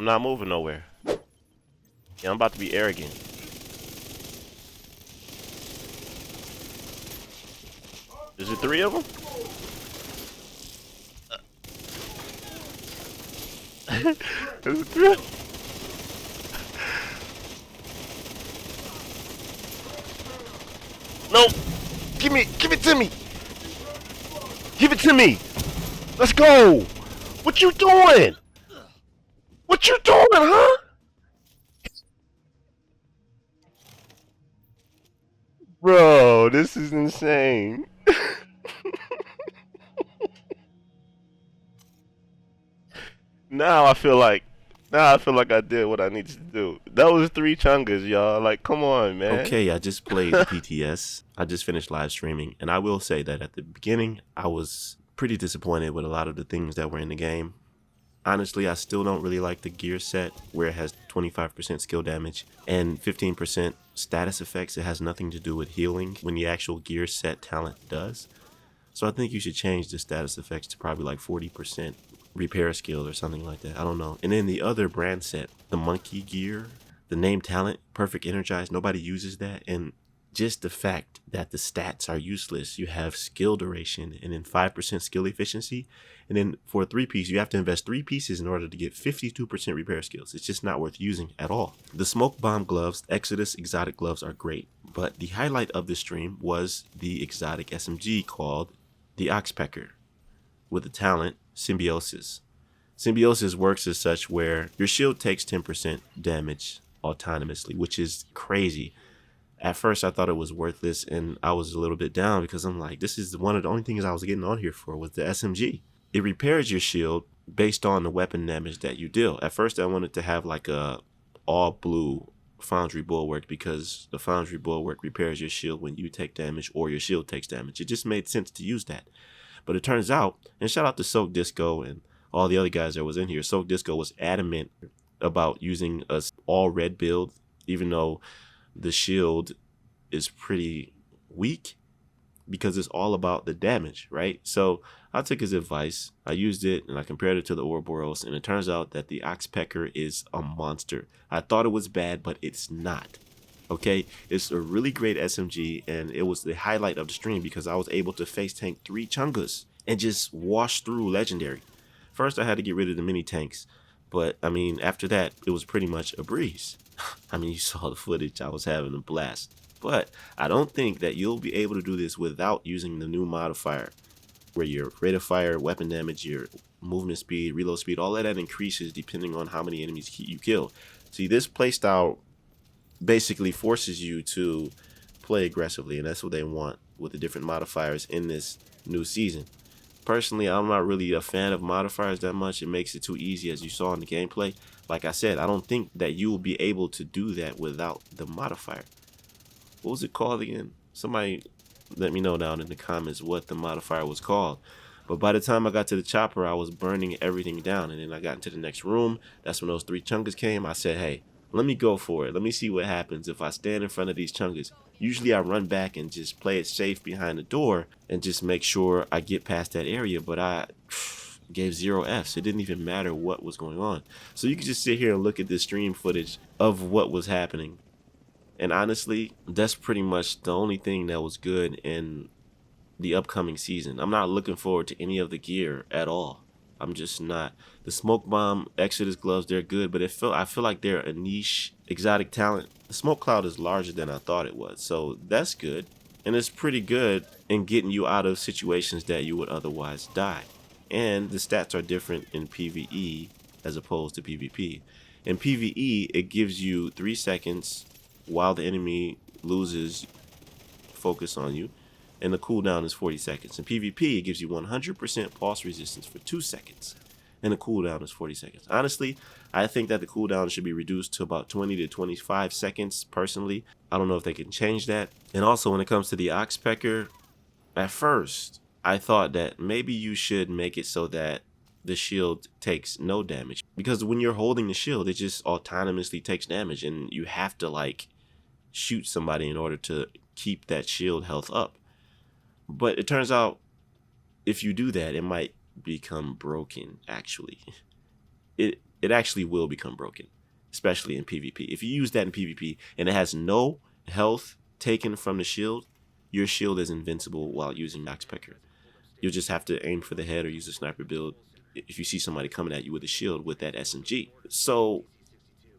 I'm not moving nowhere. Yeah, I'm about to be arrogant. Is it 3 of them? Is it 3 of them? No! Give it to me! Give it to me! Let's go! What you doing? What you doing, huh? Bro, this is insane. Now I feel like I did what I needed to do. That was 3 chungas, y'all. Like, come on, man. Okay, I just played the PTS. I just finished live streaming, and I will say that at the beginning, I was pretty disappointed with a lot of the things that were in the game. Honestly, I still don't really like the gear set where it has 25% skill damage and 15% status effects. It has nothing to do with healing when the actual gear set talent does. So I think you should change the status effects to probably like 40% repair skill or something like that. I don't know. And then the other brand set, the monkey gear, the name talent, perfect energized, nobody uses that. And just the fact that the stats are useless. You have skill duration and then 5% skill efficiency. And then for a 3-piece, you have to invest 3 pieces in order to get 52% repair skills. It's just not worth using at all. The smoke bomb gloves, Exodus exotic gloves are great. But the highlight of the stream was the exotic SMG called the Oxpecker with the talent Symbiosis. Symbiosis works as such where your shield takes 10% damage autonomously, which is crazy. At first, I thought it was worthless, and I was a little bit down because I'm like, this is one of the only things I was getting on here for was the SMG. It repairs your shield based on the weapon damage that you deal. At first, I wanted to have like a all blue Foundry Bulwark because the Foundry Bulwark repairs your shield when you take damage or your shield takes damage. It just made sense to use that. But it turns out, and shout out to 𝐒𝐻𝐳𝐶 and all the other guys that was in here, 𝐒𝐻𝐳𝐶 was adamant about using a all red build, even though the shield is pretty weak because it's all about the damage, right? So I took his advice, I used it, and I compared it to the Ouroboros, and it turns out that the Oxpecker is a monster. I thought it was bad, but it's not. Okay, it's a really great SMG, and it was the highlight of the stream because I was able to face tank 3 chungas and just wash through legendary. First, I had to get rid of the mini tanks, but I mean, after that, it was pretty much a breeze. I mean, you saw the footage, I was having a blast. But I don't think that you'll be able to do this without using the new modifier, where your rate of fire, weapon damage, your movement speed, reload speed, all of that increases depending on how many enemies you kill. See, this playstyle basically forces you to play aggressively, and that's what they want with the different modifiers in this new season. Personally, I'm not really a fan of modifiers that much. It makes it too easy, as you saw in the gameplay. Like I said, I don't think that you will be able to do that without the modifier. What was it called again? Somebody let me know down in the comments what the modifier was called. But by the time I got to the chopper, I was burning everything down, and then I got into the next room. That's when those 3 chungas came. I said, hey, let me go for it. Let me see what happens if I stand in front of these chungas. Usually I run back and just play it safe behind the door and just make sure I get past that area. But I gave 0 Fs. It didn't even matter what was going on. So you can just sit here and look at this stream footage of what was happening. And honestly, that's pretty much the only thing that was good in the upcoming season. I'm not looking forward to any of the gear at all. I'm just not. The smoke bomb Exodus gloves, they're good, but I feel like they're a niche exotic talent. The smoke cloud is larger than I thought it was, so that's good. And it's pretty good in getting you out of situations that you would otherwise die. And the stats are different in PvE as opposed to PvP. In PvE, it gives you 3 seconds while the enemy loses focus on you, and the cooldown is 40 seconds. In PvP, it gives you 100% pulse resistance for 2 seconds, and the cooldown is 40 seconds. Honestly, I think that the cooldown should be reduced to about 20 to 25 seconds, personally. I don't know if they can change that. And also, when it comes to the Oxpecker, at first, I thought that maybe you should make it so that the shield takes no damage. Because when you're holding the shield, it just autonomously takes damage, and you have to, like, shoot somebody in order to keep that shield health up. But it turns out if you do that, it might become broken, actually. it actually will become broken, especially in PvP. If you use that in PvP and it has no health taken from the shield, your shield is invincible while using Oxpecker. You'll just have to aim for the head or use a sniper build if you see somebody coming at you with a shield with that SMG. So,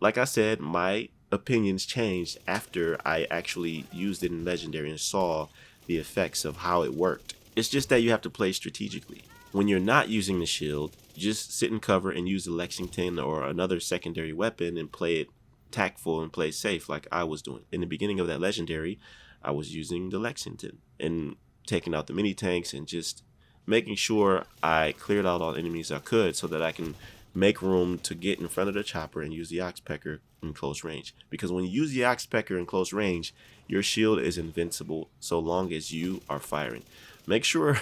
like I said, my opinions changed after I actually used it in Legendary and saw the effects of how it worked. It's just that you have to play strategically. When you're not using the shield, you just sit in cover and use the Lexington or another secondary weapon and play it tactful and play safe like I was doing. In the beginning of that Legendary, I was using the Lexington and taking out the mini tanks and just making sure I cleared out all enemies I could so that I can make room to get in front of the chopper and use the Oxpecker in close range. Because when you use the Oxpecker in close range, your shield is invincible so long as you are firing. Make sure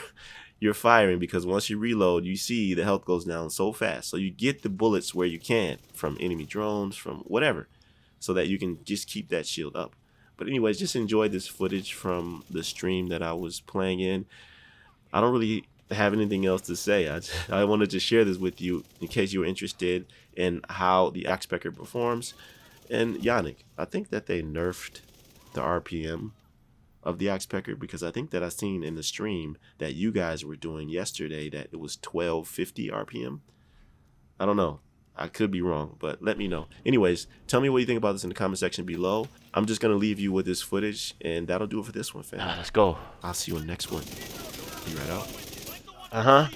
you're firing, because once you reload, you see the health goes down so fast. So you get the bullets where you can from enemy drones, from whatever, so that you can just keep that shield up. But anyways, just enjoy this footage from the stream that I was playing in. I don't really have anything else to say. I wanted to share this with you in case you were interested in how the Oxpecker performs. And 𝐿𝐴𝐻, I think that they nerfed the RPM of the Oxpecker, because I think that I seen in the stream that you guys were doing yesterday that it was 1250 RPM. I don't know. I could be wrong, but let me know. Anyways, tell me what you think about this in the comment section below. I'm just going to leave you with this footage, and that'll do it for this one, fam. Let's go. I'll see you in the next one. Be right out. Uh-huh.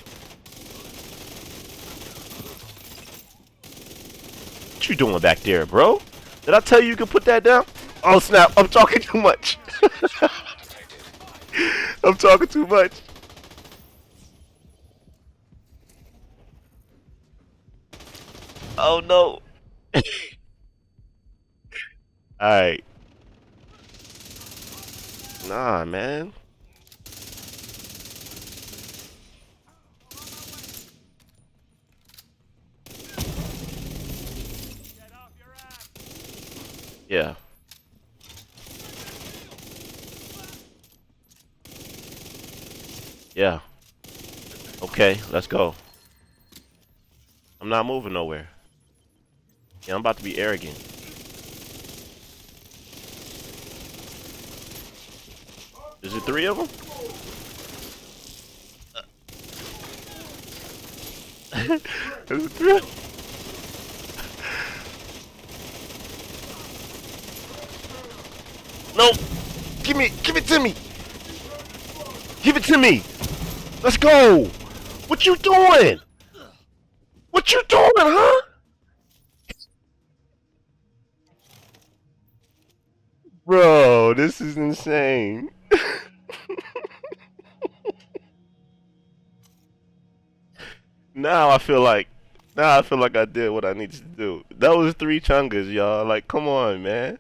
What you doing back there, bro? Did I tell you you could put that down? Oh, snap. I'm talking too much. I'm talking too much. Oh, no. Alright. Nah, man. Yeah. Yeah. Okay, let's go. I'm not moving nowhere. Yeah, I'm about to be arrogant. Is it 3 of them? Is it 3? No! Give it to me! Give it to me! Let's go! What you doing? What you doing, huh? Bro, this is insane. Now I feel like I did what I needed to do. That was 3 chungas, y'all. Like, come on, man.